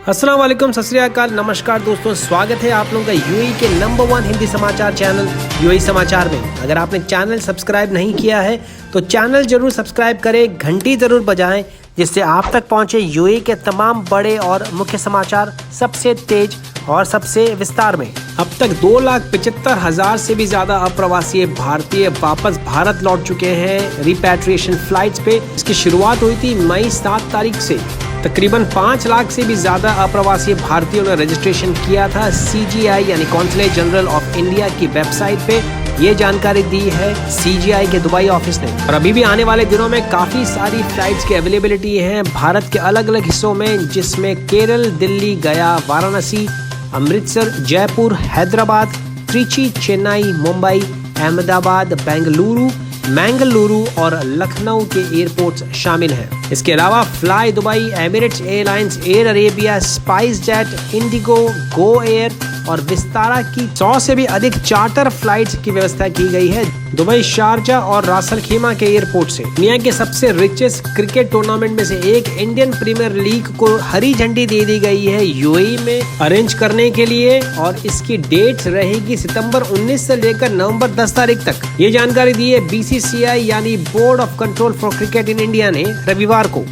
अस्सलाम वालेकुम, सत श्री अकाल, नमस्कार दोस्तों, स्वागत है आप लोगों का यूएई के नंबर 1 हिंदी समाचार चैनल यूएई समाचार में। अगर आपने चैनल सब्सक्राइब नहीं किया है तो चैनल जरूर सब्सक्राइब करें, घंटी जरूर बजाएं, जिससे आप तक पहुंचे यूएई के तमाम बड़े और मुख्य समाचार सबसे तेज और सबसे विस्तार में। अब तक 2,75,000 से भी ज्यादा अप्रवासी भारतीय वापस भारत लौट चुके हैं रिपैट्रिएशन फ्लाइट्स पे। इसकी शुरुआत हुई थी मई 7 तारीख से। तकरीबन 5 लाख से भी ज्यादा अप्रवासी भारतीयों ने रजिस्ट्रेशन किया था। CGI यानी कॉन्सुलेट जनरल ऑफ इंडिया की वेबसाइट पे ये जानकारी दी है CGI के दुबई ऑफिस ने। और अभी भी आने वाले दिनों में काफी सारी फ्लाइट्स की अवेलेबिलिटी है भारत के अलग अलग हिस्सों में, जिसमें केरल, दिल्ली, गया, वाराणसी, अमृतसर, जयपुर, हैदराबाद, त्रिची, चेन्नई, मुंबई, अहमदाबाद, बेंगलुरु, मैंगलुरु और लखनऊ के एयरपोर्ट्स शामिल हैं। इसके अलावा fly Dubai, Emirates airlines, air Arabia, spice jet, Indigo, Go Air और विस्तारा की 100 से भी अधिक चार्टर फ्लाइट्स की व्यवस्था की गई है दुबई, शारजा और रासल खीमा के एयरपोर्ट से। दुनिया के सबसे रिचेस्ट क्रिकेट टूर्नामेंट में से एक इंडियन प्रीमियर लीग को हरी झंडी दे दी गई है यूएई में अरेंज करने के लिए, और इसकी डेट रहेगी सितंबर 19 से लेकर नवंबर 10 तारीख तक। ये जानकारी दी है BCCI यानी board of control for cricket in India ने रविवार को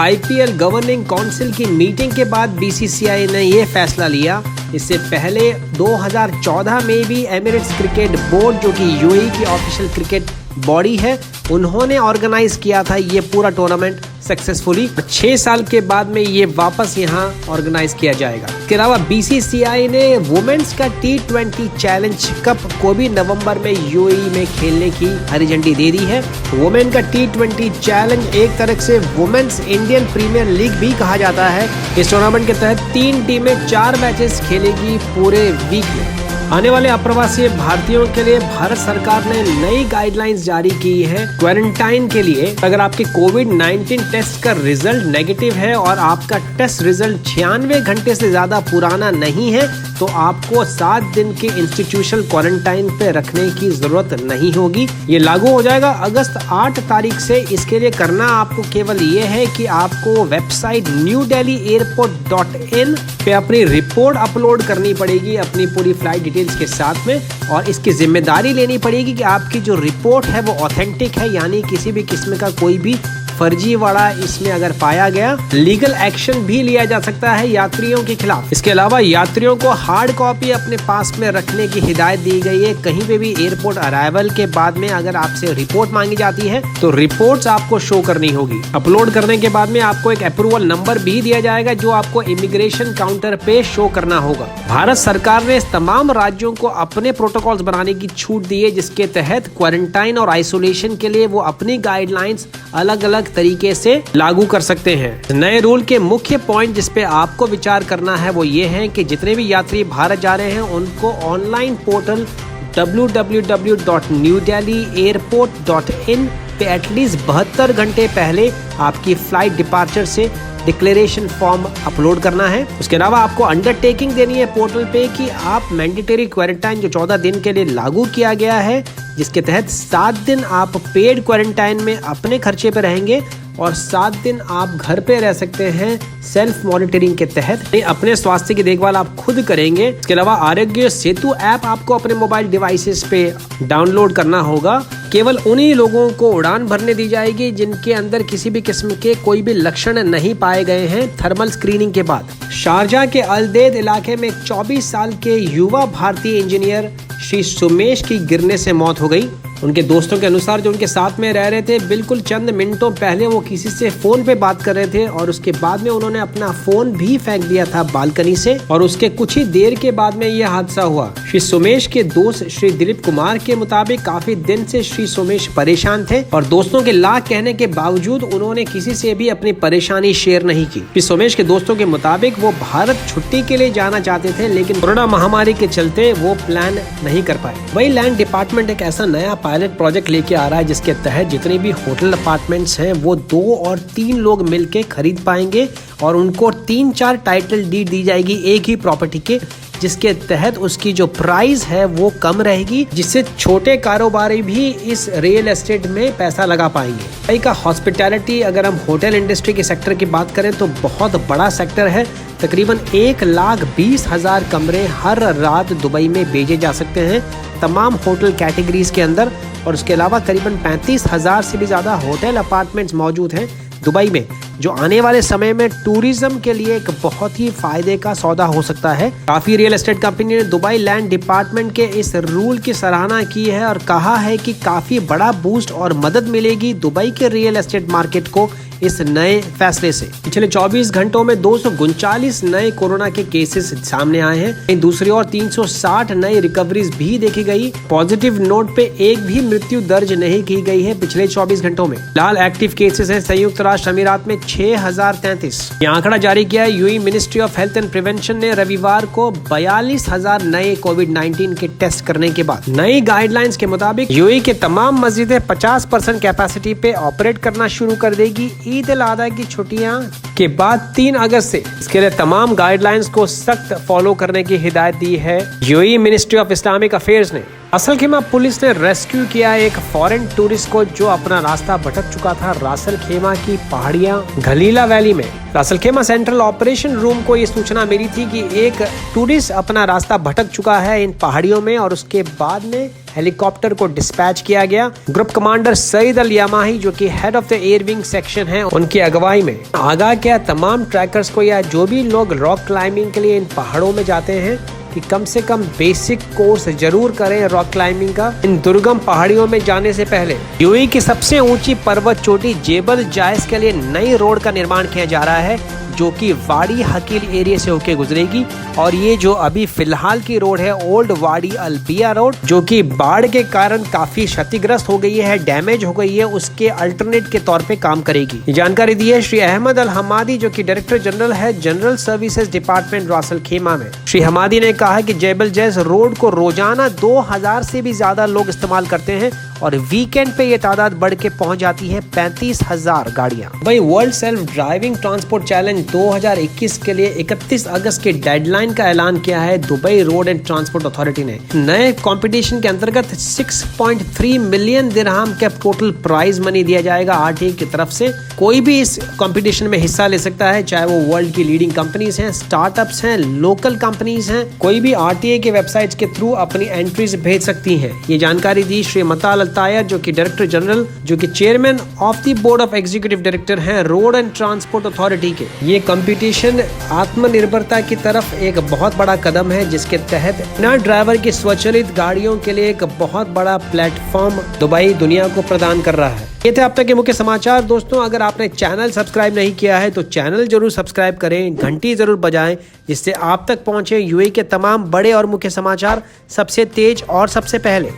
IPL गवर्निंग काउंसिल की मीटिंग के बाद BCCI ने ये फैसला लिया। इससे पहले 2014 में भी एमिरेट्स क्रिकेट बोर्ड, जो कि यूएई की ऑफिशियल क्रिकेट बॉडी है, उन्होंने ऑर्गेनाइज किया था ये पूरा टूर्नामेंट सक्सेसफुली। 6 साल के बाद में ये वापस यहाँ ऑर्गेनाइज किया जाएगा। इसके अलावा BCCI ने वुमेन्स का T20 चैलेंज कप को भी नवंबर में यूएई में खेलने की हरी झंडी दे दी है। वुमेन का T20 चैलेंज एक तरह से वुमेन्स इंडियन प्रीमियर लीग भी कहा जाता है। इस टूर्नामेंट के तहत 3 टीमें 4 मैचेस खेलेगी पूरे वीक में। आने वाले अप्रवासी भारतीयों के लिए भारत सरकार ने नई गाइडलाइंस जारी की है क्वारंटाइन के लिए। अगर आपके कोविड-19 टेस्ट का रिजल्ट नेगेटिव है और आपका टेस्ट रिजल्ट 96 घंटे से ज्यादा पुराना नहीं है तो आपको 7 दिन के इंस्टीट्यूशनल क्वारंटाइन पे रखने की जरूरत नहीं होगी। ये लागू हो जाएगा अगस्त 8 तारीख से। इसके लिए करना आपको केवल ये है कि आपको वेबसाइट newdelhiairport.in पे अपनी रिपोर्ट अपलोड करनी पड़ेगी अपनी पूरी फ्लाइट डिटेल्स के साथ में, और इसकी जिम्मेदारी लेनी पड़ेगी कि आपकी जो रिपोर्ट है वो ऑथेंटिक है, यानी किसी भी किस्म का कोई भी फर्जीवाड़ा इसमें अगर पाया गया लीगल एक्शन भी लिया जा सकता है यात्रियों के खिलाफ। इसके अलावा यात्रियों को हार्ड कॉपी अपने पास में रखने की हिदायत दी गई है। कहीं पे भी एयरपोर्ट अराइवल के बाद में अगर आपसे रिपोर्ट मांगी जाती है तो रिपोर्ट्स आपको शो करनी होगी। अपलोड करने के बाद में आपको एक अप्रूवल नंबर भी दिया जाएगा जो आपको इमिग्रेशन काउंटर पे शो करना होगा। भारत सरकार ने तमाम राज्यों को अपने प्रोटोकॉल्स बनाने की छूट दी है, जिसके तहत क्वारंटाइन और आइसोलेशन के लिए वो अपनी गाइडलाइंस अलग अलग तरीके से लागू कर सकते हैं। नए रूल के मुख्य पॉइंट जिस पे आपको विचार करना है वो ये है कि जितने भी यात्री भारत जा रहे हैं उनको ऑनलाइन पोर्टल www.newdelhiairport.in पे एटलीस्ट 72 घंटे पहले आपकी फ्लाइट डिपार्चर से डिक्लेरेशन फॉर्म अपलोड करना है। उसके अलावा आपको अंडरटेकिंग देनी है पोर्टल पे कि आप मैंडेटरी क्वारंटाइन जो 14 दिन के लिए लागू किया गया है, जिसके तहत 7 दिन आप पेड क्वारंटाइन में अपने खर्चे पे रहेंगे और 7 दिन आप घर पे रह सकते हैं सेल्फ मॉनिटरिंग के तहत। अपने स्वास्थ्य की देखभाल आप खुद करेंगे। इसके अलावा आरोग्य सेतु ऐप आपको अपने मोबाइल डिवाइसेस पे डाउनलोड करना होगा। केवल उन्हीं लोगों को उड़ान भरने दी जाएगी जिनके अंदर किसी भी किस्म के कोई भी लक्षण नहीं पाए गए हैं थर्मल स्क्रीनिंग के बाद। शारजा के अलदेद इलाके में 24 साल के युवा भारतीय इंजीनियर श्री सुमेश की गिरने से मौत हो गई। उनके दोस्तों के अनुसार जो उनके साथ में रह रहे थे, बिल्कुल चंद मिनटों पहले वो किसी से फोन पे बात कर रहे थे और उसके बाद में उन्होंने अपना फोन भी फेंक दिया था बालकनी से, और उसके कुछ ही देर के बाद में यह हादसा हुआ। श्री सुमेश के दोस्त श्री दिलीप कुमार के मुताबिक काफी दिन से श्री सुमेश परेशान थे और दोस्तों के लाख कहने के बावजूद उन्होंने किसी से भी अपनी परेशानी शेयर नहीं की। श्री सुमेश के दोस्तों के मुताबिक वो भारत छुट्टी के लिए जाना चाहते थे, लेकिन कोरोना महामारी के चलते वो प्लान नहीं कर पाए। वही लैंड डिपार्टमेंट एक ऐसा नया पायलट प्रोजेक्ट लेके आ रहा है जिसके तहत जितने भी होटल अपार्टमेंट्स हैं वो 2 और 3 लोग मिलके खरीद पाएंगे और उनको 3-4 टाइटल डीड दी जाएगी एक ही प्रॉपर्टी के। जिसके तहत उसकी जो प्राइस है वो कम रहेगी, जिससे छोटे कारोबारी भी इस रियल एस्टेट में पैसा लगा पाएंगे। दुबई का हॉस्पिटैलिटी, अगर हम होटल इंडस्ट्री के सेक्टर की बात करें तो बहुत बड़ा सेक्टर है। तकरीबन 1,20,000 कमरे हर रात दुबई में भेजे जा सकते हैं तमाम होटल कैटेगरीज के अंदर, और उसके अलावा करीबन 35,000 से भी ज़्यादा होटल अपार्टमेंट्स मौजूद हैं दुबई में, जो आने वाले समय में टूरिज्म के लिए एक बहुत ही फायदे का सौदा हो सकता है। काफी रियल एस्टेट कंपनी ने दुबई लैंड डिपार्टमेंट के इस रूल की सराहना की है और कहा है कि काफी बड़ा बूस्ट और मदद मिलेगी दुबई के रियल एस्टेट मार्केट को इस नए फैसले से। पिछले 24 घंटों में 239 नए कोरोना के केसेस सामने आए हैं। दूसरी ओर 360 नई रिकवरीज भी देखी गई। पॉजिटिव नोट पे एक भी मृत्यु दर्ज नहीं की गई है पिछले 24 घंटों में। फिलहाल एक्टिव केसेस हैं संयुक्त राष्ट्र अमीरात में 6033। ये आंकड़ा जारी किया है UAE ministry of health and prevention ने रविवार को 42,000 नए कोविड-19 के टेस्ट करने के बाद। नई गाइडलाइंस के मुताबिक यूएई के तमाम मस्जिदें 50% कैपेसिटी पे ऑपरेट करना शुरू कर देगी ईद उल अजहा की छुट्टियां के बाद 3 अगस्त से। इसके लिए तमाम गाइडलाइंस को सख्त फॉलो करने की हिदायत दी है UAE ministry of Islamic affairs ने। रासल खेमा पुलिस ने रेस्क्यू किया एक फॉरेन टूरिस्ट को जो अपना रास्ता भटक चुका था रासल खेमा की पहाड़ियां गलीला वैली में। रासल खेमा सेंट्रल ऑपरेशन रूम को ये सूचना मिली थी कि एक टूरिस्ट अपना रास्ता भटक चुका है इन पहाड़ियों में, और उसके बाद में हेलीकॉप्टर को डिस्पैच किया गया। ग्रुप कमांडर सईद अल यमाही, जो कि head of the air wing section है, उनकी अगुवाई में आगाह किया तमाम ट्रैकर्स को या जो भी लोग रॉक क्लाइंबिंग के लिए इन पहाड़ों में जाते हैं कि कम से कम बेसिक कोर्स जरूर करें रॉक क्लाइंबिंग का इन दुर्गम पहाड़ियों में जाने से पहले। यूएई की सबसे ऊंची पर्वत चोटी जेबल जायस के लिए नई रोड का निर्माण किया जा रहा है, जो कि वाडी हकील एरिया से होकर गुजरेगी। और ये जो अभी फिलहाल की रोड है ओल्ड वाडी अलबिया रोड, जो कि बाढ़ के कारण काफी क्षतिग्रस्त हो गई है, डैमेज हो गई है, उसके अल्टरनेट के तौर पे काम करेगी। ये जानकारी दी है श्री अहमद अल हमादी, जो कि डायरेक्टर जनरल है जनरल सर्विसेज डिपार्टमेंट रासल खेमा में। श्री हमादी ने कहा कि जेबल जैस रोड को रोजाना 2000 से भी ज्यादा लोग इस्तेमाल करते हैं और वीकेंड पे ये तादाद बढ़ के पहुंच जाती है 35,000 गाड़ियां। भाई world self driving transport challenge 2021 के लिए 31 अगस्त की डेडलाइन का ऐलान किया है Dubai road and transport authority ने। नए कंपटीशन के अंतर्गत 6.3 मिलियन दिरहम के टोटल प्राइज मनी दिया जाएगा आरटीए की तरफ से। कोई भी इस कंपटीशन में हिस्सा ले सकता है, चाहे वो वर्ल्ड की लीडिंग कंपनीज हैं, स्टार्टअप्स हैं, लोकल कंपनीज हैं। कोई भी आरटीए के वेबसाइट्स के थ्रू अपनी एंट्रीज भेज सकती हैं। ये जानकारी दी श्री मताल तायर, जो कि डायरेक्टर जनरल, जो कि chairman of the board of executive director हैं रोड एंड ट्रांसपोर्ट अथॉरिटी के। ये कंपटीशन आत्मनिर्भरता की तरफ एक बहुत बड़ा कदम है, जिसके तहत बिना ड्राइवर की स्वचालित गाड़ियों के लिए एक बहुत बड़ा प्लेटफॉर्म दुबई दुनिया को प्रदान कर रहा है। ये थे अब तक के मुख्य समाचार। दोस्तों, अगर आपने चैनल सब्सक्राइब नहीं किया है तो चैनल जरूर सब्सक्राइब करें, घंटी जरूर बजाएं, जिससे आप तक पहुंचे यूएई के तमाम बड़े और मुख्य समाचार सबसे तेज और सबसे पहले।